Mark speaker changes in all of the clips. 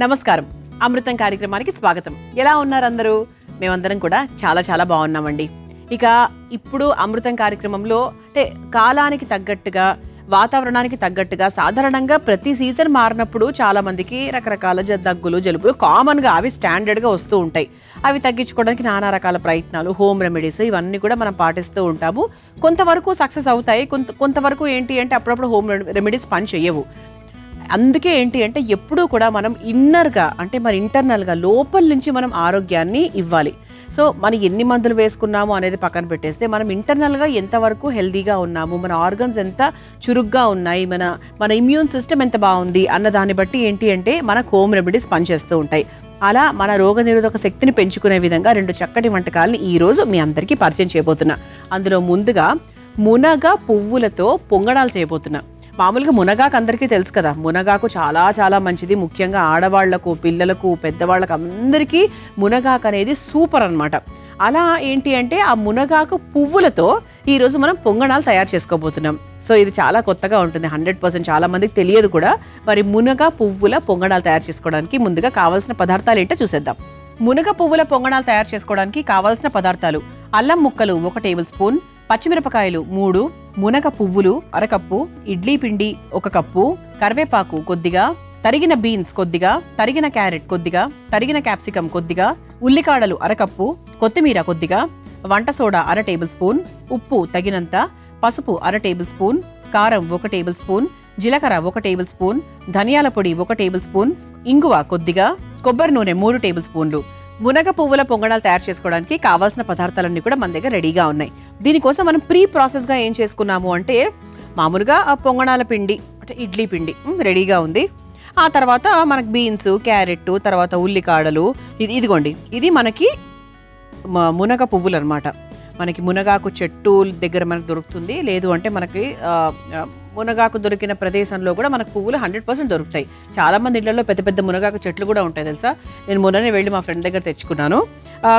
Speaker 1: నమస్కారం. అమృతం కార్యక్రమానికి స్వాగతం. ఎలా ఉన్నారు అందరూ? మేమందరం కూడా చాలా చాలా బాగున్నామండి. ఇక ఇప్పుడు అమృతం కార్యక్రమంలో అంటే కాలానికి తగ్గట్టుగా, వాతావరణానికి తగ్గట్టుగా సాధారణంగా ప్రతి సీజన్ మారినప్పుడు చాలా మందికి రకరకాల దగ్గులు, జలుబులు కామన్గా అవి స్టాండర్డ్గా వస్తూ ఉంటాయి. అవి తగ్గించుకోవడానికి నానా రకాల ప్రయత్నాలు, హోమ్ రెమెడీస్ ఇవన్నీ కూడా మనం పాటిస్తూ ఉంటాము. కొంతవరకు సక్సెస్ అవుతాయి, కొంతవరకు ఏంటి అంటే అప్పుడప్పుడు హోమ్ రెమెడీస్ పని చేయవు. అందుకే ఏంటి అంటే ఎప్పుడూ కూడా మనం ఇన్నర్గా అంటే మన ఇంటర్నల్గా లోపల నుంచి మనం ఆరోగ్యాన్ని ఇవ్వాలి. సో మనం ఎన్ని మందులు వేసుకున్నాము అనేది పక్కన పెట్టేస్తే మనం ఇంటర్నల్గా ఎంతవరకు హెల్దీగా ఉన్నాము, మన ఆర్గన్స్ ఎంత చురుగ్గా ఉన్నాయి, మన ఇమ్యూన్ సిస్టమ్ ఎంత బాగుంది అన్న దాన్ని బట్టి ఏంటి అంటే మన హోమ్ రెమెడీస్ పనిచేస్తూ ఉంటాయి. అలా మన రోగనిరోధక శక్తిని పెంచుకునే విధంగా 2 చక్కటి వంటకాలని ఈరోజు మీ అందరికీ పరిచయం చేయబోతున్నా. అందులో ముందుగా మునగ పువ్వులతో పొంగడాలు చేయబోతున్నా. మామూలుగా మునగాకు అందరికీ తెలుసు కదా, మునగాకు చాలా చాలా మంచిది. ముఖ్యంగా ఆడవాళ్లకు, పిల్లలకు, పెద్దవాళ్ళకు అందరికీ మునగాకు అనేది సూపర్ అన్నమాట. అలా ఏంటి అంటే ఆ మునగాకు పువ్వులతో ఈరోజు మనం పొంగడాలు తయారు చేసుకోబోతున్నాం. సో ఇది చాలా కొత్తగా ఉంటుంది, 100% చాలా మందికి తెలియదు కూడా. మరి మునగ పువ్వుల పొంగడాలు తయారు చేసుకోవడానికి ముందుగా కావాల్సిన పదార్థాలు ఏంటో చూసేద్దాం. మునగ పువ్వుల పొంగడాలు తయారు చేసుకోవడానికి కావాల్సిన పదార్థాలు: అల్లం ముక్కలు 1 టేబుల్ స్పూన్, పచ్చిమిరపకాయలు 3, మునగ పువ్వులు 1 కప్పు, ఇడ్లీ పిండి 1 కప్పు, కరివేపాకు కొద్దిగా, తరిగిన బీన్స్ కొద్దిగా, తరిగిన క్యారెట్ కొద్దిగా, తరిగిన క్యాప్సికం కొద్దిగా, ఉల్లికాడలు 1 కప్పు, కొత్తిమీర కొద్దిగా, వంట సోడా 1 టేబుల్ స్పూన్, ఉప్పు తగినంత, పసుపు 1 టేబుల్ స్పూన్, కారం 1 టేబుల్ స్పూన్, జీలకర్ర 1 టేబుల్ స్పూన్, ధనియాల పొడి 1 టేబుల్ స్పూన్, ఇంగువ కొద్దిగా, కొబ్బరి నూనె 3 టేబుల్ స్పూన్లు. మునగ పువ్వుల పొంగడాలు తయారు చేసుకోవడానికి కావాల్సిన పదార్థాలన్నీ కూడా మన దగ్గర రెడీగా ఉన్నాయి. దీనికోసం మనం ప్రీ ప్రాసెస్గా ఏం చేసుకున్నాము అంటే మామూలుగా ఆ పొంగడాల పిండి అంటే ఇడ్లీ పిండి రెడీగా ఉంది. ఆ తర్వాత మనకు బీన్స్, క్యారెట్, తర్వాత ఉల్లికాడలు, ఇదిగోండి ఇది మనకి మునగ పువ్వులు అనమాట. మనకి మునగాకు చెట్టు దగ్గర మనకు దొరుకుతుంది, లేదు అంటే మనకి మునగాకు దొరికిన ప్రదేశంలో కూడా మనకు పువ్వులు 100% దొరుకుతాయి. చాలా మంది ఇళ్లలో పెద్ద పెద్ద మునగాకు చెట్లు కూడా ఉంటాయి తెలుసా. నేను మొన్ననే వెళ్ళి మా ఫ్రెండ్ దగ్గర తెచ్చుకున్నాను.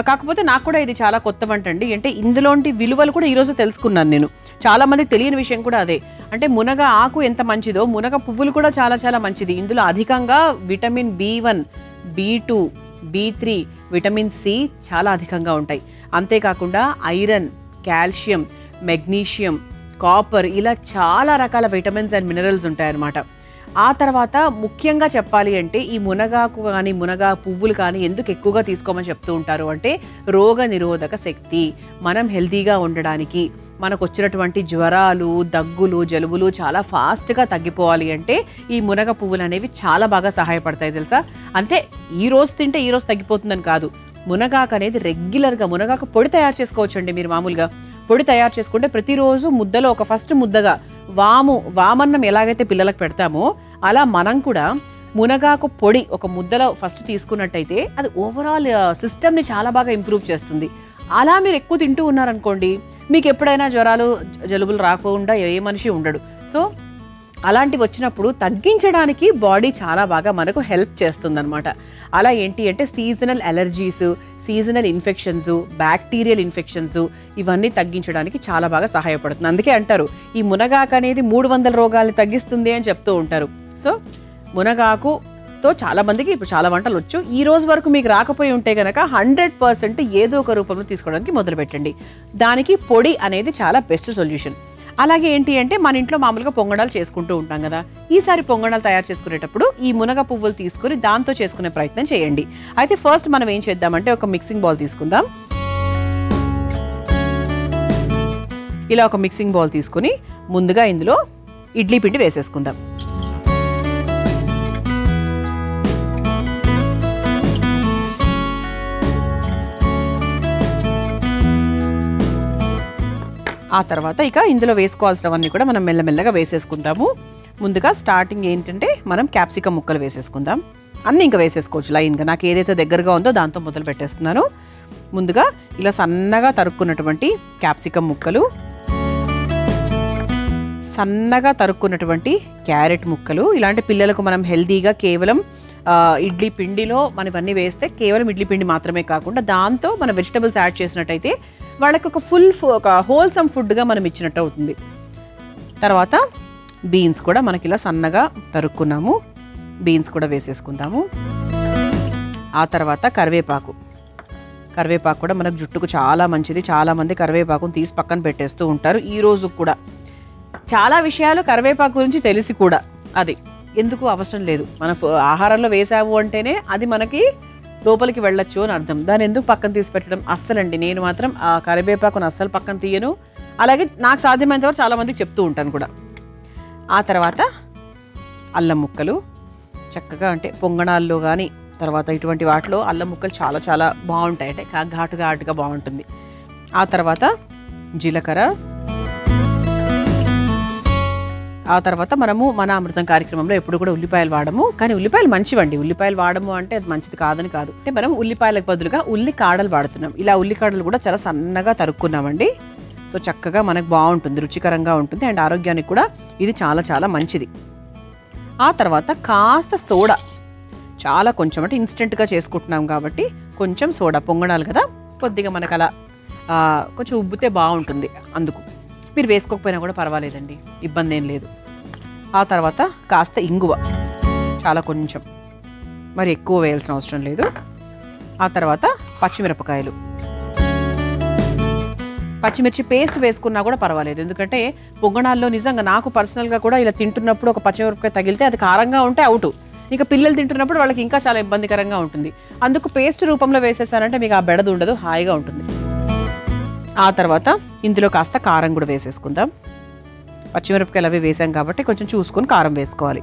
Speaker 1: కాకపోతే నాకు కూడా ఇది చాలా కొత్త వంట అండి. అంటే ఇందులోంటి విలువలు కూడా ఈరోజు తెలుసుకున్నాను నేను. చాలా మందికి తెలియని విషయం కూడా అదే. అంటే మునగ ఆకు ఎంత మంచిదో మునగ పువ్వులు కూడా చాలా చాలా మంచిది. ఇందులో అధికంగా vitamin B1, B2, B3, vitamin C చాలా అధికంగా ఉంటాయి. అంతేకాకుండా ఐరన్, కాల్షియం, మెగ్నీషియం, కాపర్ ఇలా చాలా రకాల విటమిన్స్ అండ్ మినరల్స్ ఉంటాయన్నమాట. ఆ తర్వాత ముఖ్యంగా చెప్పాలి అంటే ఈ మునగాకు కానీ మునగా పువ్వులు కానీ ఎందుకు ఎక్కువగా తీసుకోమని చెప్తూ ఉంటారు అంటే రోగ నిరోధక శక్తి, మనం హెల్తీగా ఉండడానికి, మనకు వచ్చినటువంటి జ్వరాలు, దగ్గులు, జలుబులు చాలా ఫాస్ట్గా తగ్గిపోవాలి అంటే ఈ మునగ పువ్వులు అనేవి చాలా బాగా సహాయపడతాయి తెలుసా. అంటే ఈ రోజు తింటే ఈ రోజు తగ్గిపోతుందని కాదు, మునగాకు అనేది రెగ్యులర్గా మునగాకు పొడి తయారు చేసుకోవచ్చు అండి. మీరు మామూలుగా పొడి తయారు చేసుకుంటే ప్రతిరోజు ముద్దలో ఒక ఫస్ట్ ముద్దగా వామన్నం ఎలాగైతే పిల్లలకు పెడతామో అలా మనం కూడా మునగాకు పొడి ఒక ముద్దలో ఫస్ట్ తీసుకున్నట్టయితే అది ఓవరాల్ సిస్టమ్ని చాలా బాగా ఇంప్రూవ్ చేస్తుంది. అలా మీరు ఎక్కువ తింటూ ఉన్నారనుకోండి, మీకు ఎప్పుడైనా జ్వరాలు, జలుబులు రాకుండా ఏ మనిషి ఉండడు. సో అలాంటివి వచ్చినప్పుడు తగ్గించడానికి బాడీ చాలా బాగా మనకు హెల్ప్ చేస్తుందన్నమాట. అలా ఏంటి అంటే seasonal allergies, seasonal infections, bacterial infections ఇవన్నీ తగ్గించడానికి చాలా బాగా సహాయపడుతుంది. అందుకే అంటారు ఈ మునగాకు అనేది 300 రోగాల్ని తగ్గిస్తుంది అని చెప్తూ ఉంటారు. సో మునగాకుతో చాలా మందికి ఇప్పుడు చాలా వంటలు వచ్చు. ఈ రోజు వరకు మీకు రాకపోయి ఉంటే కనుక 100% ఏదో ఒక రూపంలో తీసుకోవడానికి మొదలు పెట్టండి. దానికి పొడి అనేది చాలా బెస్ట్ సొల్యూషన్. అలాగే ఏంటి అంటే మన ఇంట్లో మామూలుగా పొంగడాలు చేసుకుంటూ ఉంటాం కదా, ఈసారి పొంగడాలు తయారు చేసుకునేటప్పుడు ఈ మునగ పువ్వులు తీసుకుని దాంతో చేసుకునే ప్రయత్నం చేయండి. అయితే ఫస్ట్ మనం ఏం చేద్దామంటే ఒక మిక్సింగ్ బౌల్ తీసుకుందాం. ఇలా ఒక మిక్సింగ్ బౌల్ తీసుకుని ముందుగా ఇందులో ఇడ్లీ పిండి వేసేసుకుందాం. ఆ తర్వాత ఇక ఇందులో వేసుకోవాల్సినవన్నీ కూడా మనం మెల్లమెల్లగా వేసేసుకుందాము. ముందుగా స్టార్టింగ్ ఏంటంటే మనం క్యాప్సికం ముక్కలు వేసేసుకుందాం. అన్నీ ఇంకా వేసేసుకోవచ్చు లైన్గా, నాకు ఏదైతే దగ్గరగా ఉందో దాంతో మొదలు పెట్టేస్తున్నాను. ముందుగా ఇలా సన్నగా తరుక్కున్నటువంటి క్యాప్సికం ముక్కలు, సన్నగా తరుక్కున్నటువంటి క్యారెట్ ముక్కలు. ఇలాంటి పిల్లలకు మనం హెల్దీగా కేవలం ఇడ్లీ పిండిలో మనం ఇవన్నీ వేస్తే కేవలం ఇడ్లీ పిండి మాత్రమే కాకుండా దాంతో మన వెజిటబుల్స్ యాడ్ చేసినట్టయితే వాళ్ళకి ఒక హోల్సమ్ ఫుడ్గా మనం ఇచ్చినట్టు అవుతుంది. తర్వాత బీన్స్ కూడా మనకి ఇలా సన్నగా తరుక్కున్నాము, బీన్స్ కూడా వేసేసుకుందాము. ఆ తర్వాత కరివేపాకు కూడా మనకు జుట్టుకు చాలా మంచిది. చాలామంది కరివేపాకును తీసి పక్కన పెట్టేస్తూ ఉంటారు. ఈ రోజు కూడా చాలా విషయాలు కరివేపాకు గురించి తెలిసి కూడా అది ఎందుకు అవసరం లేదు. మన ఆహారంలో వేసాము అంటేనే అది మనకి లోపలికి వెళ్ళొచ్చు అని అర్థం. దాన్ని ఎందుకు పక్కన తీసి పెట్టడం అస్సలండి. నేను మాత్రం ఆ కరివేపాకును అస్సలు పక్కన తీయను. అలాగే నాకు సాధ్యమైనంత వరకు చాలామందికి చెప్తూ ఉంటాను కూడా. ఆ తర్వాత అల్లం ముక్కలు చక్కగా అంటే పొంగణాల్లో కానీ తర్వాత ఇటువంటి వాటిలో అల్లం ముక్కలు చాలా చాలా బాగుంటాయి. అంటే ఘాటుగా బాగుంటుంది. ఆ తర్వాత జీలకర్ర. ఆ తర్వాత మనము మన అమృతం కార్యక్రమంలో ఎప్పుడు కూడా ఉల్లిపాయలు వాడము. కానీ ఉల్లిపాయలు మంచివండి. ఉల్లిపాయలు వాడము అంటే అది మంచిది కాదని కాదు. అంటే మనం ఉల్లిపాయలకు బదులుగా ఉల్లికాడలు వాడుతున్నాం. ఇలా ఉల్లికాడలు కూడా చాలా సన్నగా తరుక్కున్నామండి. సో చక్కగా మనకు బాగుంటుంది, రుచికరంగా ఉంటుంది. అండ్ ఆరోగ్యానికి కూడా ఇది చాలా చాలా మంచిది. ఆ తర్వాత కాస్త సోడా, చాలా కొంచెం అంటే ఇన్స్టెంట్గా చేసుకుంటున్నాం కాబట్టి కొంచెం సోడా. పొంగడాలు కదా, కొద్దిగా మనకు అలా కొంచెం ఉబ్బితే బాగుంటుంది. అందుకు మీరు వేసుకోకపోయినా కూడా పర్వాలేదండి, ఇబ్బంది ఏం లేదు. ఆ తర్వాత కాస్త ఇంగువ, చాలా కొంచెం, మరి ఎక్కువ వేయాల్సిన అవసరం లేదు. ఆ తర్వాత పచ్చిమిర్చి పేస్ట్ వేసుకున్నా కూడా పర్వాలేదు. ఎందుకంటే పొంగణాల్లో నిజంగా నాకు పర్సనల్గా కూడా ఇలా తింటున్నప్పుడు ఒక పచ్చిమిరపకాయ తగిలితే అది కారంగా ఉంటే అవుట్. ఇంకా పిల్లలు తింటున్నప్పుడు వాళ్ళకి ఇంకా చాలా ఇబ్బందికరంగా ఉంటుంది. అందుకు పేస్ట్ రూపంలో వేసేసారంటే మీకు ఆ బెడద ఉండదు, హాయిగా ఉంటుంది. ఆ తర్వాత ఇందులో కాస్త కారం కూడా వేసేసుకుందాం. పచ్చిమిరపకాయలు అవి వేసాం కాబట్టి కొంచెం చూసుకొని కారం వేసుకోవాలి.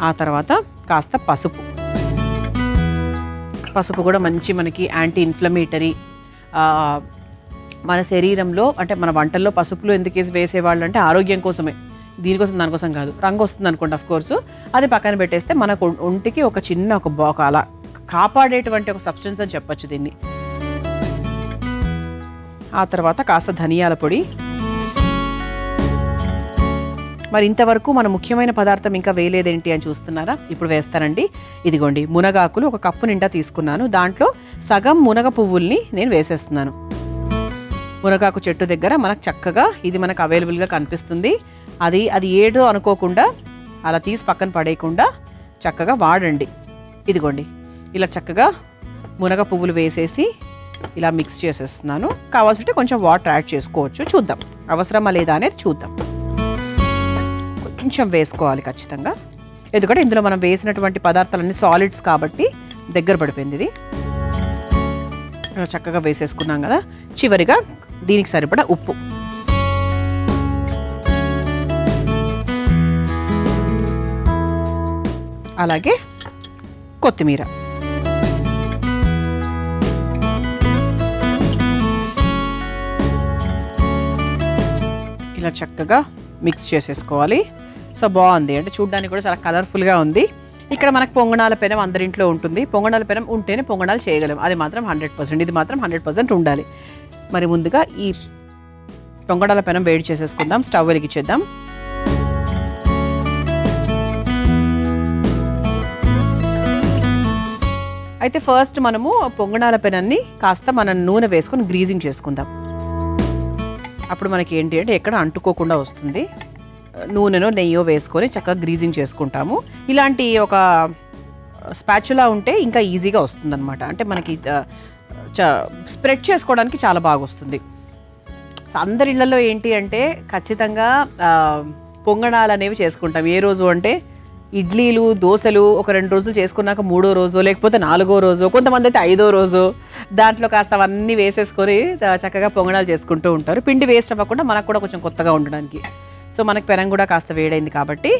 Speaker 1: ఆ తర్వాత కాస్త పసుపు కూడా మంచి మనకి యాంటీ ఇన్ఫ్లమేటరీ. మన శరీరంలో అంటే మన వంటల్లో పసుపులో ఎందుకు వేసేవాళ్ళు అంటే ఆరోగ్యం కోసమే, దీనికోసం దానికోసం కాదు. రంగు వస్తుంది అనుకోండి, ఆఫ్ కోర్సు అది పక్కన పెట్టేస్తే మనకు ఒంటికి ఒక చిన్న ఒక అలా కాపాడేటువంటి ఒక సబ్స్టెన్స్ అని చెప్పచ్చు దీన్ని. ఆ తర్వాత కాస్త ధనియాల పొడి. మరి ఇంతవరకు మన ముఖ్యమైన పదార్థం ఇంకా వేయలేదేంటి అని చూస్తున్నారా? ఇప్పుడు వేస్తానండి. ఇదిగోండి, మునగాకులు ఒక కప్పు నిండా తీసుకున్నాను. దాంట్లో సగం మునగ పువ్వుల్ని నేను వేసేస్తున్నాను. మునగాకు చెట్టు దగ్గర మనకు చక్కగా ఇది మనకు అవైలబుల్గా కనిపిస్తుంది. అది ఏదో అనుకోకుండా అలా తీసి పక్కన పడేయకుండా చక్కగా వాడండి. ఇదిగోండి, ఇలా చక్కగా మునగ పువ్వులు వేసేసి ఇలా మిక్స్ చేసేస్తున్నాను. కావాల్సింటే కొంచెం వాటర్ యాడ్ చేసుకోవచ్చు. చూద్దాం అవసరమా లేదా అనేది చూద్దాం. కొంచెం వేసుకోవాలి ఖచ్చితంగా, ఎందుకంటే ఇందులో మనం వేసినటువంటి పదార్థాలన్నీ సాలిడ్స్ కాబట్టి దగ్గర పడిపోయింది. ఇది చక్కగా వేసేసుకున్నాం కదా. చివరిగా దీనికి సరిపడా ఉప్పు, అలాగే కొత్తిమీర. ఇలా చక్కగా మిక్స్ చేసేసుకోవాలి. సో బాగుంది, అంటే చూడ్డానికి కూడా చాలా కలర్ఫుల్గా ఉంది. ఇక్కడ మనకు పొంగణాల పెనం అందరింట్లో ఉంటుంది. పొంగణాల పెనం ఉంటేనే పొంగణాలు చేయగలం, అది మాత్రం 100%. ఇది మాత్రం 100% ఉండాలి. మరి ముందుగా ఈ పొంగణాల పెనం వేడి చేసేసుకుందాం. స్టవ్ వెలిగించేద్దాం. అయితే ఫస్ట్ మనము పొంగణాల పెనాన్ని కాస్త మనం నూనె వేసుకొని గ్రీజింగ్ చేసుకుందాం. అప్పుడు మనకి ఏంటి అంటే ఎక్కడ అంటుకోకుండా వస్తుంది. నూనెనో నెయ్యో వేసుకొని చక్కగా గ్రీజింగ్ చేసుకుంటాము. ఇలాంటి ఒక స్పాచులా ఉంటే ఇంకా ఈజీగా వస్తుంది అనమాట. అంటే మనకి స్ప్రెడ్ చేసుకోవడానికి చాలా బాగా వస్తుంది. అందరి ఇళ్లలో ఏంటి అంటే ఖచ్చితంగా పొంగణాలు అనేవి చేసుకుంటాం. ఏ రోజు అంటే ఇడ్లీలు దోశలు ఒక 2 రోజులు చేసుకున్నాక 3వ రోజు లేకపోతే 4వ రోజు, కొంతమంది అయితే 5వ రోజు దాంట్లో కాస్త అవన్నీ వేసేసుకొని చక్కగా పొంగణాలు చేసుకుంటూ ఉంటారు. పిండి వేస్ట్ అవ్వకుండా మనకు కూడా కొంచెం కొత్తగా ఉండడానికి. సో మనకు పెనం కూడా కాస్త వేడైంది కాబట్టి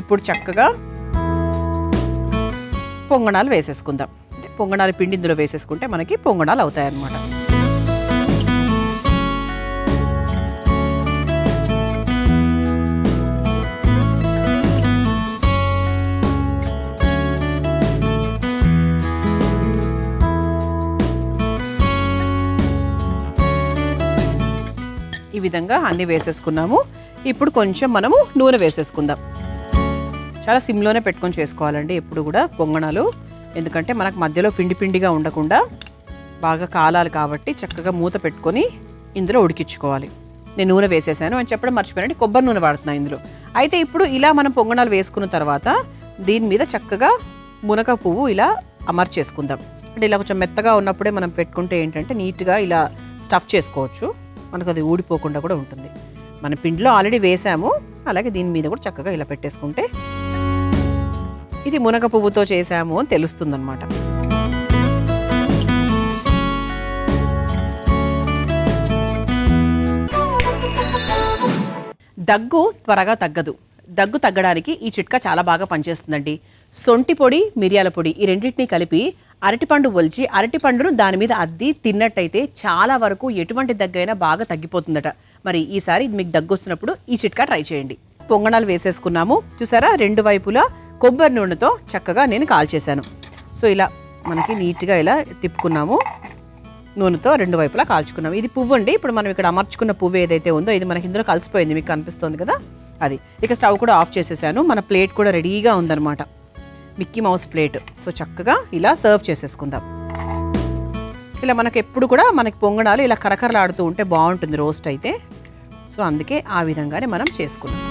Speaker 1: ఇప్పుడు చక్కగా పొంగణాలు వేసేసుకుందాం. అంటే పొంగణాలు పిండి ఇందులో వేసేసుకుంటే మనకి పొంగణాలు అవుతాయి అన్నమాట. ఈ విధంగా అన్నీ వేసేసుకున్నాము. ఇప్పుడు కొంచెం మనము నూనె వేసేసుకుందాం. చాలా సిమ్లోనే పెట్టుకొని చేసుకోవాలండి ఎప్పుడు కూడా పొంగణాలు, ఎందుకంటే మనకు మధ్యలో పిండి పిండిగా ఉండకుండా బాగా కాలాలి కాబట్టి చక్కగా మూత పెట్టుకొని ఇందులో ఉడికించుకోవాలి. నేను నూనె వేసేసాను అని చెప్పడం మర్చిపోయానండి, కొబ్బరి నూనె వాడుతున్నాను ఇందులో. అయితే ఇప్పుడు ఇలా మనం పొంగణాలు వేసుకున్న తర్వాత దీని మీద చక్కగా మునగ పువ్వు ఇలా అమర్చేసుకుందాం. అంటే ఇలా కొంచెం మెత్తగా ఉన్నప్పుడే మనం పెట్టుకుంటే ఏంటంటే నీట్గా ఇలా స్టఫ్ చేసుకోవచ్చు, మనకు అది ఊడిపోకుండా కూడా ఉంటుంది. మన పిండిలో ఆల్రెడీ వేసాము, అలాగే దీని మీద కూడా చక్కగా ఇలా పెట్టేసుకుంటే ఇది మునగ పువ్వుతో చేసాము అని తెలుస్తుంది అన్నమాట. దగ్గు త్వరగా తగ్గదు. దగ్గు తగ్గడానికి ఈ చిట్కా చాలా బాగా పనిచేస్తుందండి. సొంటి పొడి, మిరియాల పొడి ఈ రెండింటినీ కలిపి అరటిపండు ఒలిచి అరటిపండును దాని మీద అద్ది తిన్నట్టయితే చాలా వరకు ఎటువంటి దగ్గైనా బాగా తగ్గిపోతుందట. మరి ఈసారి మీకు దగ్గు వస్తున్నప్పుడు ఈ చిట్కా ట్రై చేయండి. పొంగణాలు వేసేసుకున్నాము చూసారా, రెండు వైపులా కొబ్బరి నూనెతో చక్కగా నేను కాల్చేశాను. సో ఇలా మనకి నీట్గా ఇలా తిప్పుకున్నాము, నూనెతో రెండు వైపులా కాల్చుకున్నాము. ఇది పువ్వు అండి. ఇప్పుడు మనం ఇక్కడ అమర్చుకున్న పువ్వు ఏదైతే ఉందో ఇది మనకి ఇందులో కలిసిపోయింది, మీకు కనిపిస్తుంది కదా అది. ఇక స్టవ్ కూడా ఆఫ్ చేసేసాను, మన ప్లేట్ కూడా రెడీగా ఉందన్నమాట, మిక్కీ మౌస్ ప్లేట్. సో చక్కగా ఇలా సర్వ్ చేసేసుకుందాం. ఇలా మనకు ఎప్పుడు కూడా మనకి పొంగడాలు ఇలా కరకరలాడుతూ ఉంటే బాగుంటుంది రోస్ట్ అయితే. సో అందుకే ఆ విధంగానే మనం చేసుకున్నాం.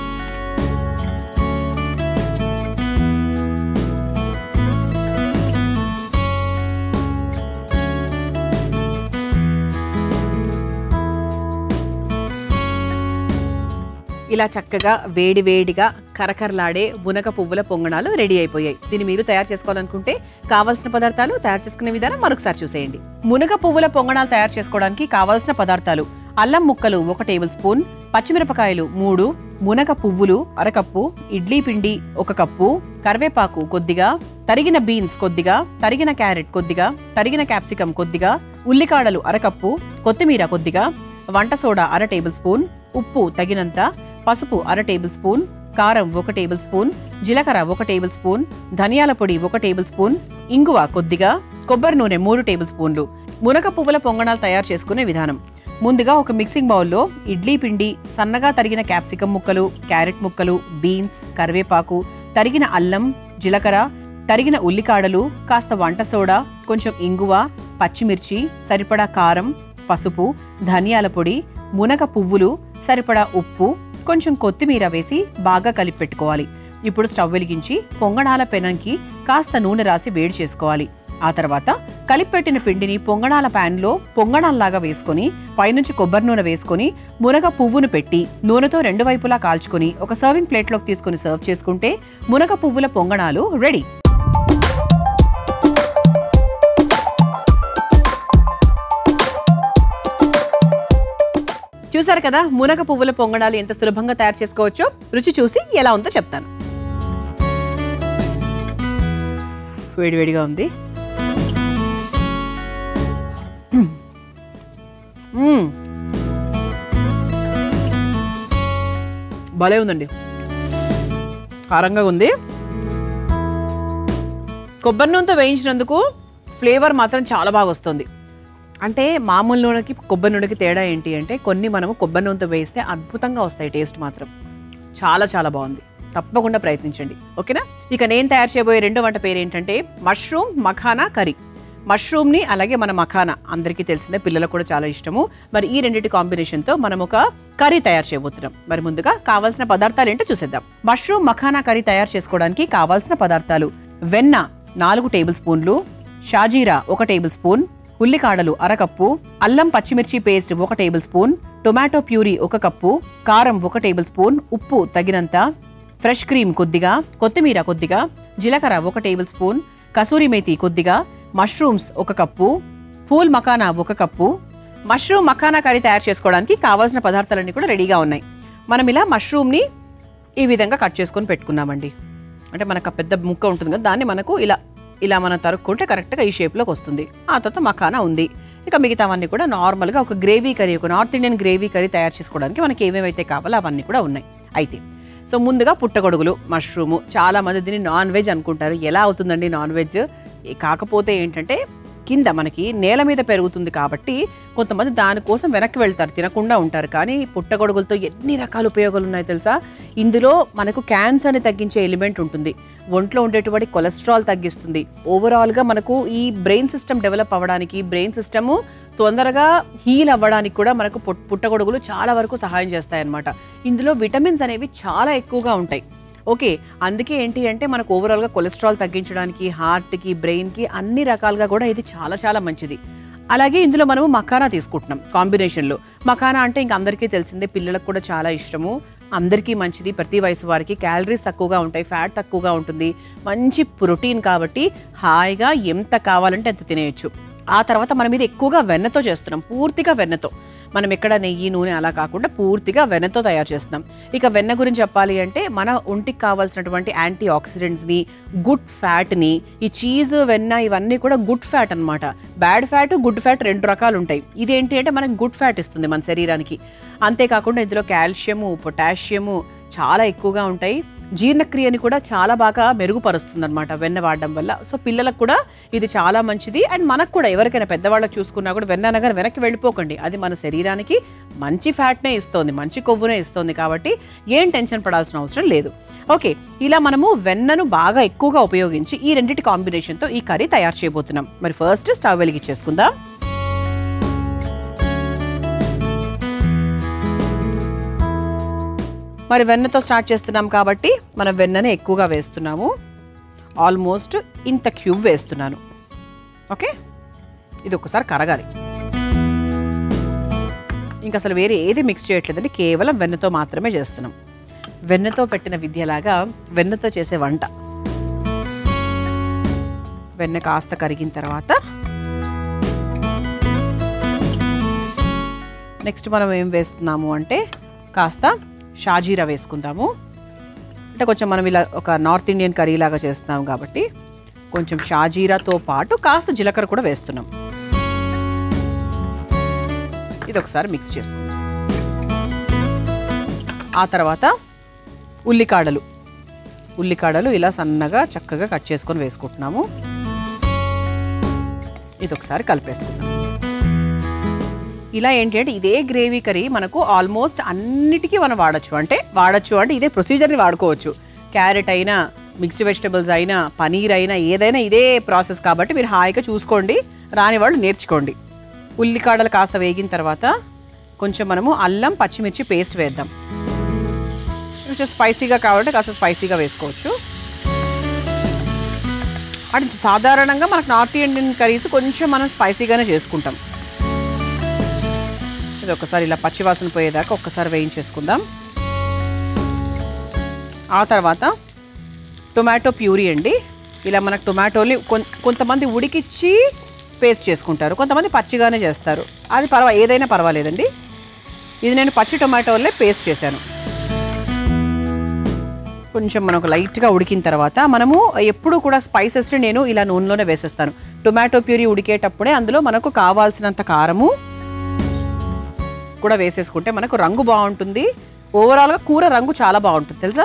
Speaker 1: ఇలా చక్కగా వేడి వేడిగా కరకరలాడే మునగ పువ్వుల పొంగణాలు రెడీ అయిపోయాయి. దీన్ని మీరు తయారు చేసుకోవాలనుకుంటే కావాల్సిన పదార్థాలు, తయారు చేసుకునే విధానం మరొకసారి చూసేయండి. మునగ పువ్వుల పొంగణాలు తయారు చేసుకోవడానికి కావాల్సిన పదార్థాలు: అల్లం ముక్కలు 1 టేబుల్ స్పూన్, పచ్చిమిరపకాయలు 3, మునగ పువ్వులు 1 కప్పు, ఇడ్లీ పిండి 1 కప్పు, కరివేపాకు కొద్దిగా, తరిగిన బీన్స్ కొద్దిగా, తరిగిన క్యారెట్ కొద్దిగా, తరిగిన క్యాప్సికం కొద్దిగా, ఉల్లికాడలు 1 కప్పు, కొత్తిమీర కొద్దిగా, వంట సోడా 1 టేబుల్ స్పూన్, ఉప్పు తగినంత, పసుపు 1 టేబుల్ స్పూన్, కారం 1 టేబుల్ స్పూన్, జీలకర్ర 1 టేబుల్ స్పూన్, ధనియాల పొడి 1 టేబుల్ స్పూన్, ఇంగువ కొద్దిగా, కొబ్బరి నూనె 3 టేబుల్ స్పూన్లు. మునగ పువ్వుల పొంగణాలు తయారు చేసుకునే విధానం: ముందుగా ఒక మిక్సింగ్ బౌల్లో ఇడ్లీ పిండి, సన్నగా తరిగిన క్యాప్సికం ముక్కలు, క్యారెట్ ముక్కలు, బీన్స్, కరివేపాకు, తరిగిన అల్లం, జీలకర్ర, తరిగిన ఉల్లికాడలు, కాస్త వంట సోడా, కొంచెం ఇంగువ, పచ్చిమిర్చి, సరిపడా కారం, పసుపు, ధనియాల పొడి, మునగ పువ్వులు, సరిపడా ఉప్పు, కొంచెం కొత్తిమీర వేసి బాగా కలిపి పెట్టుకోవాలి. ఇప్పుడు స్టవ్ వెలిగించి పొంగణాల పెనంకి కాస్త నూనె రాసి వేడి చేసుకోవాలి. ఆ తర్వాత కలిపెట్టిన పిండిని పొంగణాల ప్యాన్లో పొంగణాల్లాగా వేసుకొని పైనుంచి కొబ్బరి నూనె వేసుకొని మునగ పువ్వును పెట్టి నూనెతో రెండు వైపులా కాల్చుకొని ఒక సర్వింగ్ ప్లేట్లోకి తీసుకుని సర్వ్ చేసుకుంటే మునగ పువ్వుల పొంగణాలు రెడీ. చూసారు కదా మునగ పువ్వుల పొంగణాలు ఎంత సులభంగా తయారు చేసుకోవచ్చో. రుచి చూసి ఎలా ఉందో చెప్తాను. వేడివేడిగా ఉంది. భలే ఉందండి, కారంగా ఉంది. కొబ్బరి నూనెతో వేయించినందుకు ఫ్లేవర్ మాత్రం చాలా బాగా వస్తుంది. అంటే మామూలు నూనెకి కొబ్బరి నూనెకి తేడా ఏంటి అంటే కొన్ని మనము కొబ్బరి నూనెతో వేస్తే అద్భుతంగా వస్తాయి, టేస్ట్ మాత్రం చాలా చాలా బాగుంది. తప్పకుండా ప్రయత్నించండి, ఓకేనా. ఇక నేను తయారు చేయబోయే రెండో వంట పేరు ఏంటంటే మష్రూమ్ మఖానా కర్రీ. మష్రూమ్ని అలాగే మన మఖానా అందరికీ తెలిసిందే, పిల్లలకు కూడా చాలా ఇష్టము. మరి ఈ రెండింటి కాంబినేషన్తో మనం ఒక కర్రీ తయారు చేయబోతున్నాం. మరి ముందుగా కావాల్సిన పదార్థాలు ఏంటో చూసేద్దాం. మష్రూమ్ మఖానా కర్రీ తయారు చేసుకోవడానికి కావాల్సిన పదార్థాలు: వెన్న 4 టేబుల్ స్పూన్లు, షాజీరా 1 టేబుల్ స్పూన్, ఉల్లికాడలు 1/2 కప్పు, అల్లం పచ్చిమిర్చి paste 1 tablespoon, tomato puree 1 cup, కారం 1 టేబుల్ స్పూన్, ఉప్పు తగినంత, ఫ్రెష్ క్రీమ్ కొద్దిగా, కొత్తిమీర కొద్దిగా, జీలకర్ర 1 టేబుల్ స్పూన్, కసూరి మేతి కొద్దిగా, mushrooms 1 cup, pool makhana 1 cup. Mushroom makhana curry తయారు చేసుకోవడానికి కావాల్సిన పదార్థాలన్నీ కూడా రెడీగా ఉన్నాయి. మనం ఇలా మష్రూమ్ని ఈ విధంగా కట్ చేసుకొని పెట్టుకున్నామండి. అంటే మనకు పెద్ద ముక్క ఉంటుంది కదా, దాన్ని మనకు ఇలా మనం తరుక్కుంటే కరెక్ట్గా ఈ షేప్లోకి వస్తుంది. ఆ తర్వాత మఖానా ఉంది. ఇక మిగతావన్నీ కూడా నార్మల్గా ఒక గ్రేవీ కర్రీ, ఒక నార్త్ ఇండియన్ గ్రేవీ కర్రీ తయారు చేసుకోవడానికి మనకి ఏమేమైతే కావాలో అవన్నీ కూడా ఉన్నాయి. అయితే సో ముందుగా పుట్టగొడుగులు, మష్రూము. చాలా మంది దీన్ని నాన్ వెజ్ అనుకుంటారు. ఎలా అవుతుందండి నాన్ వెజ్? కాకపోతే ఏంటంటే కింద మనకి నేల మీద పెరుగుతుంది కాబట్టి కొంతమంది దానికోసం వెనక్కి వెళ్తారు, తినకుండా ఉంటారు. కానీ పుట్టగొడుగులతో ఎన్ని రకాల ఉపయోగాలు ఉన్నాయో తెలుసా? ఇందులో మనకు క్యాన్సర్ని తగ్గించే ఎలిమెంట్ ఉంటుంది, ఒంట్లో ఉండేటువంటి కొలెస్ట్రాల్ తగ్గిస్తుంది. ఓవరాల్గా మనకు ఈ బ్రెయిన్ సిస్టమ్ డెవలప్ అవ్వడానికి, బ్రెయిన్ సిస్టము తొందరగా హీల్ అవ్వడానికి కూడా మనకు పుట్టగొడుగులు చాలా వరకు సహాయం చేస్తాయి అన్నమాట. ఇందులో విటమిన్స్ అనేవి చాలా ఎక్కువగా ఉంటాయి. ఓకే, అందుకే ఏంటి అంటే మనకు ఓవరాల్గా కొలెస్ట్రాల్ తగ్గించడానికి, హార్ట్కి, బ్రెయిన్కి అన్ని రకాలుగా కూడా ఇది చాలా చాలా మంచిది. అలాగే ఇందులో మనము మఖానా తీసుకుంటున్నాం కాంబినేషన్లో. మఖానా అంటే ఇంక అందరికీ తెలిసిందే, పిల్లలకు కూడా చాలా ఇష్టము, అందరికీ మంచిది, ప్రతి వయసు వారికి. క్యాలరీస్ తక్కువగా ఉంటాయి, ఫ్యాట్ తక్కువగా ఉంటుంది, మంచి ప్రోటీన్ కాబట్టి హాయిగా ఎంత కావాలంటే అంత తినేయచ్చు. ఆ తర్వాత మనం ఇది ఎక్కువగా వెన్నతో చేస్తున్నాం, పూర్తిగా వెన్నతో. మనం ఎక్కడ నెయ్యి, నూనె అలా కాకుండా పూర్తిగా వెన్నతో తయారు చేస్తున్నాం. ఇక వెన్న గురించి చెప్పాలి అంటే మన ఒంటికి కావాల్సినటువంటి యాంటీ ఆక్సిడెంట్స్ని, గుడ్ ఫ్యాట్ని, ఈ చీజ్, వెన్న ఇవన్నీ కూడా గుడ్ ఫ్యాట్ అనమాట. బ్యాడ్ ఫ్యాట్, గుడ్ ఫ్యాట్ 2 రకాలు ఉంటాయి. ఇదేంటి అంటే మనకి గుడ్ ఫ్యాట్ ఇస్తుంది మన శరీరానికి. అంతేకాకుండా ఇందులో కాల్షియము, పొటాషియము చాలా ఎక్కువగా ఉంటాయి. జీర్ణక్రియని కూడా చాలా బాగా మెరుగుపరుస్తుంది అనమాట వెన్న వాడడం వల్ల. సో పిల్లలకు కూడా ఇది చాలా మంచిది. అండ్ మనకు కూడా ఎవరికైనా పెద్దవాళ్ళకి చూసుకున్నా కూడా వెన్న అనగా వెనక్కి వెళ్ళిపోకండి, అది మన శరీరానికి మంచి ఫ్యాట్నే ఇస్తుంది, మంచి కొవ్వునే ఇస్తుంది. కాబట్టి ఏం టెన్షన్ పడాల్సిన అవసరం లేదు. ఓకే, ఇలా మనము వెన్నను బాగా ఎక్కువగా ఉపయోగించి ఈ రెండింటి కాంబినేషన్తో ఈ కర్రీ తయారు చేయబోతున్నాం. మరి ఫస్ట్ స్టవ్ వెలిగించేసుకుందాం. మరి వెన్నతో స్టార్ట్ చేస్తున్నాం కాబట్టి మనం వెన్నని ఎక్కువగా వేస్తున్నాము. ఆల్మోస్ట్ ఇంత క్యూబ్ వేస్తున్నాను. ఓకే, ఇది ఒకసారి కరగాలి. ఇంకా అసలు వేరే ఏది మిక్స్ చేయట్లేదండి, కేవలం వెన్నతో మాత్రమే చేస్తున్నాం. వెన్నతో పెట్టిన విద్యలాగా వెన్నతో చేసే వంట. వెన్న కాస్త కరిగిన తర్వాత నెక్స్ట్ మనం ఏం వేస్తున్నాము అంటే కాస్త షాజీరా వేసుకుందాము. అంటే కొంచెం మనం ఇలా ఒక నార్త్ ఇండియన్ కర్రీ లాగా చేస్తున్నాం కాబట్టి కొంచెం షాజీరాతో పాటు కాస్త జీలకర్ర కూడా వేస్తున్నాం. ఇది ఒకసారి మిక్స్ చేసుకుందాం. ఆ తర్వాత ఉల్లికాడలు ఇలా సన్నగా చక్కగా కట్ చేసుకొని వేసుకుంటున్నాము. ఇది ఒకసారి కలిపేసుకుందాం. ఇలా ఏంటి అంటే ఇదే గ్రేవీ కర్రీ మనకు ఆల్మోస్ట్ అన్నిటికీ మనం వాడచ్చు అంటే ఇదే ప్రొసీజర్ని వాడుకోవచ్చు. క్యారెట్ అయినా, మిక్స్డ్ వెజిటబుల్స్ అయినా, పనీర్ అయినా, ఏదైనా ఇదే ప్రాసెస్ కాబట్టి మీరు హాయిగా చూసుకోండి, రాని వాళ్ళు నేర్చుకోండి. ఉల్లికాడలు కాస్త వేగిన తర్వాత కొంచెం మనము అల్లం, పచ్చిమిర్చి పేస్ట్ వేద్దాం. కొంచెం స్పైసీగా కావాలంటే కాస్త స్పైసీగా వేసుకోవచ్చు. అంటే సాధారణంగా మనకు నార్త్ ఇండియన్ కర్రీస్ కొంచెం మనం స్పైసీగానే చేసుకుంటాం. ఇది ఒకసారి ఇలా పచ్చివాసన పోయేదాకా ఒక్కసారి వేయించేసుకుందాం. ఆ తర్వాత టొమాటో ప్యూరీ అండి. ఇలా మనకు టొమాటోని కొంతమంది ఉడికిచ్చి పేస్ట్ చేసుకుంటారు, కొంతమంది పచ్చిగానే చేస్తారు. అది ఏదైనా పర్వాలేదండి. ఇది నేను పచ్చి టొమాటోలే పేస్ట్ చేశాను. కొంచెం మనకు లైట్గా ఉడికిన తర్వాత మనము ఎప్పుడు కూడా స్పైసెస్ని నేను ఇలా నూనెలోనే వేసేస్తాను. టొమాటో ప్యూరీ ఉడికేటప్పుడే అందులో మనకు కావాల్సినంత కారము కూడా వేసేసుకుంటే మనకు రంగు బాగుంటుంది. ఓవరాల్గా కూర రంగు చాలా బాగుంటుంది తెలుసా.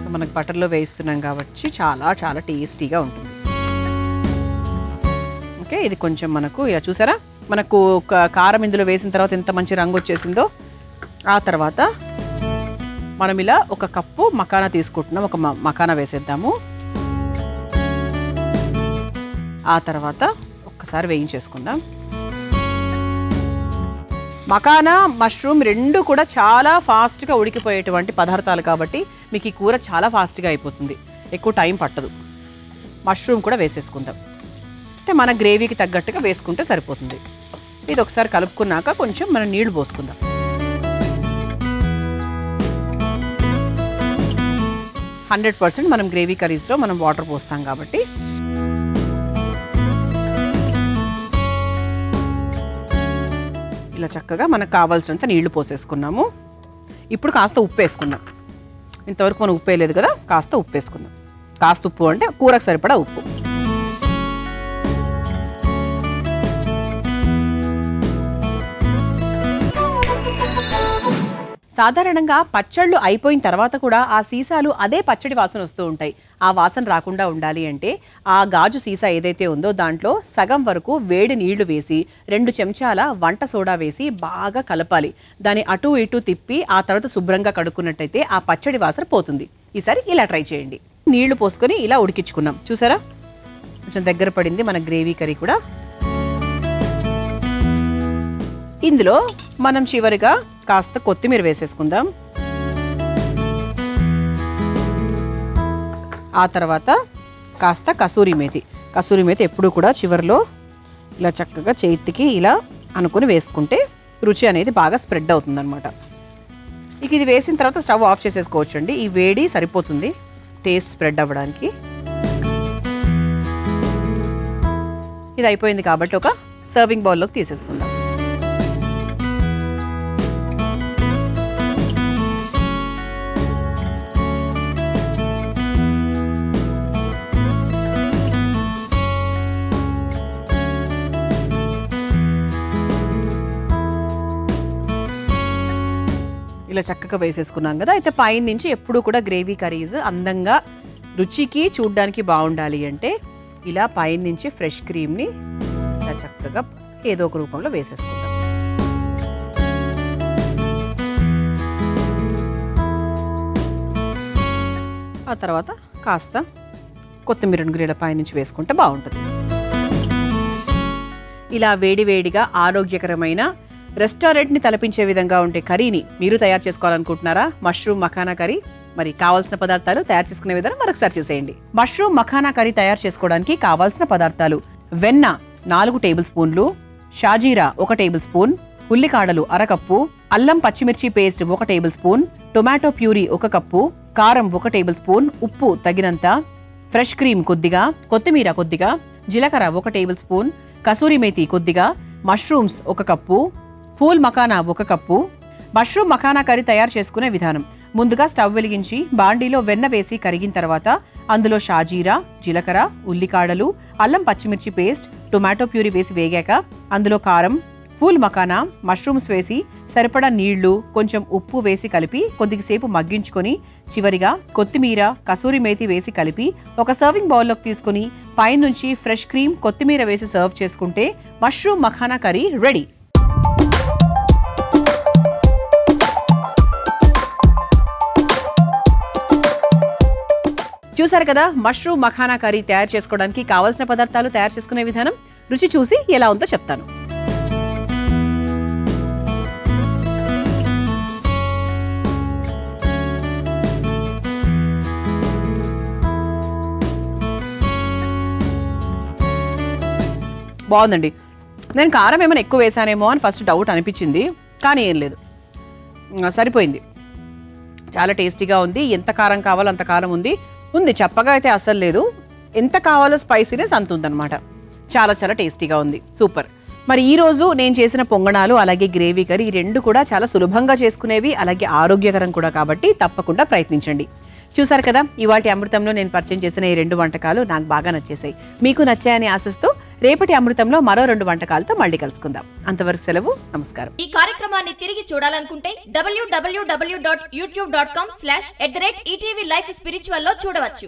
Speaker 1: సో మనకు బటర్లో వేయిస్తున్నాం కాబట్టి చాలా చాలా టేస్టీగా ఉంటుంది. ఓకే, ఇది కొంచెం మనకు ఇలా చూసారా, మనకు కారం ఇందులో వేసిన తర్వాత ఎంత మంచి రంగు వచ్చేసిందో. ఆ తర్వాత మనం ఇలా 1 కప్పు మఖానా తీసుకుంటున్నాం. ఒక మఖానా వేసేద్దాము. ఆ తర్వాత ఒక్కసారి వేయించేసుకుందాం. మఖానా, మష్రూమ్ 2 కూడా చాలా ఫాస్ట్గా ఉడికిపోయేటువంటి పదార్థాలు కాబట్టి మీకు ఈ కూర చాలా ఫాస్ట్గా అయిపోతుంది, ఎక్కువ టైం పట్టదు. మష్రూమ్ కూడా వేసేసుకుందాం. అంటే మన గ్రేవీకి తగ్గట్టుగా వేసుకుంటే సరిపోతుంది. ఇది ఒకసారి కలుపుకున్నాక కొంచెం మనం నీళ్లు పోసుకుందాం. 100% మనం గ్రేవీ కర్రీస్లో మనం వాటర్ పోస్తాం కాబట్టి ఇలా చక్కగా మనకు కావాల్సినంత నీళ్లు పోసేసుకున్నాము. ఇప్పుడు కాస్త ఉప్పు వేసుకుందాం. ఇంతవరకు మనం ఉప్పు వేయలేదు కదా, కాస్త ఉప్పు వేసుకుందాం. కాస్త ఉప్పు అంటే కూరకు సరిపడా ఉప్పు. సాధారణంగా పచ్చళ్ళు అయిపోయిన తర్వాత కూడా ఆ సీసాలు అదే పచ్చడి వాసన వస్తూ ఉంటాయి. ఆ వాసన రాకుండా ఉండాలి అంటే ఆ గాజు సీసా ఏదైతే ఉందో దాంట్లో సగం వరకు వేడి నీళ్లు వేసి 2 చెంచాల వంట సోడా వేసి బాగా కలపాలి. దాన్ని అటు ఇటు తిప్పి ఆ తర్వాత శుభ్రంగా కడుక్కున్నట్టయితే ఆ పచ్చడి వాసన పోతుంది. ఈసారి ఇలా ట్రై చేయండి. నీళ్లు పోసుకొని ఇలా ఉడికించుకున్నాం. చూసారా, కొంచెం దగ్గర పడింది మన గ్రేవీ కర్రీ కూడా. ఇందులో మనం చివరిగా కాస్త కొత్తిమీర వేసేసుకుందాం. ఆ తర్వాత కాస్త కసూరి మేతి. కసూరి మేతి ఎప్పుడు కూడా చివరిలో ఇలా చక్కగా చేతికి ఇలా అనుకుని వేసుకుంటే రుచి అనేది బాగా స్ప్రెడ్ అవుతుంది అనమాట. ఇక ఇది వేసిన తర్వాత స్టవ్ ఆఫ్ చేసేసుకోవచ్చు అండి. ఈ వేడి సరిపోతుంది టేస్ట్ స్ప్రెడ్ అవ్వడానికి. ఇది అయిపోయింది కాబట్టి ఒక సర్వింగ్ బౌల్లోకి తీసేసుకుందాం. ఇలా చక్కగా వేసేసుకున్నాం కదా. అయితే పైన నుంచి ఎప్పుడు కూడా గ్రేవీ కర్రీస్ అందంగా రుచికి చూడ్డానికి బాగుండాలి అంటే ఇలా పైన నుంచి ఫ్రెష్ క్రీమ్ని ఇలా చక్కగా ఏదో ఒక రూపంలో వేసేసుకుందాం. ఆ తర్వాత కాస్త కొత్తిమీర గ్రేడ పైనుంచి వేసుకుంటే బాగుంటుంది. ఇలా వేడివేడిగా ఆరోగ్యకరమైన రెస్టారెంట్ని తలపించే విధంగా ఉండే కర్రీని మీరు తయారు చేసుకోవాలనుకుంటున్నారా? Mushroom makhana curry. మరి కావాల్సిన పదార్థాలు తయారు చేసుకునే విధానం మరొకసారి చూసేయండి. మష్రూమ్ మఖానా కర్రీ తయారు చేసుకోవడానికి కావాల్సిన పదార్థాలు: వెన్న 4 టేబుల్ స్పూన్లు, షాజీరా 1 టేబుల్ స్పూన్, ఉల్లికాడలు 1/2 కప్పు, అల్లం పచ్చిమిర్చి paste 1 tablespoon, tomato puree 1 cup, కారం 1 టేబుల్ స్పూన్, ఉప్పు తగినంత, ఫ్రెష్ క్రీమ్ కొద్దిగా, కొత్తిమీర కొద్దిగా, జీలకర్ర 1 టేబుల్ స్పూన్, కసూరి మేతి కొద్దిగా, mushrooms 1 cup, pool makhana 1 cup. Mushroom makhana curry తయారు చేసుకునే విధానం: ముందుగా స్టవ్ వెలిగించి బాండీలో వెన్న వేసి కరిగిన తర్వాత అందులో షాజీరా, జీలకర్ర, ఉల్లికాడలు, అల్లం పచ్చిమిర్చి పేస్ట్, టొమాటో ప్యూరీ వేసి వేగాక అందులో కారం, పూల్ మఖానా, మష్రూమ్స్ వేసి సరిపడా నీళ్లు, కొంచెం ఉప్పు వేసి కలిపి కొద్దిసేపు మగ్గించుకొని చివరిగా కొత్తిమీర, కసూరి మేతి వేసి కలిపి ఒక సర్వింగ్ బౌల్లోకి తీసుకుని పైనుంచి ఫ్రెష్ క్రీమ్, కొత్తిమీర వేసి సర్వ్ చేసుకుంటే మష్రూమ్ మఖానా కర్రీ రెడీ. చూసారు కదా మష్రూమ్ మఖానా కర్రీ తయారు చేసుకోవడానికి కావాల్సిన పదార్థాలు, తయారు చేసుకునే విధానం. రుచి చూసి ఎలా ఉందో చెప్తాను. బాగుందండి. నేను కారం ఏమైనా ఎక్కువ వేసానేమో అని ఫస్ట్ డౌట్ అనిపించింది, కానీ ఏం లేదు, సరిపోయింది. చాలా టేస్టీగా ఉంది. ఎంత కారం కావాలో అంత కారం ఉంది. చప్పగా అయితే అసలు లేదు. ఎంత కావాలో స్పైసీనెస్ అంత ఉందన్నమాట. చాలా చాలా టేస్టీగా ఉంది. సూపర్. మరి ఈ రోజు నేను చేసిన పొంగణాలు అలాగే గ్రేవీ కర్రీ ఈ రెండు కూడా చాలా సులభంగా చేసుకునేవి, అలాగే ఆరోగ్యకరం కూడా, కాబట్టి తప్పకుండా ప్రయత్నించండి. చూసారు కదా ఇవాటి అమృతంలో నేను పరిచయం చేసిన ఈ 2 వంటకాలు నాకు బాగా నచ్చేసాయి. మీకు నచ్చాయని ఆశిస్తూ రేపటి అమృతంలో మరో 2 వంటకాలతో మళ్ళీ కలుసుకుందాం. అంతవరకు సెలవు. నమస్కారం.
Speaker 2: ఈ కార్యక్రమాన్ని తిరిగి చూడాలనుకుంటే www.youtube.com/ETV Life Spiritual లో చూడవచ్చు.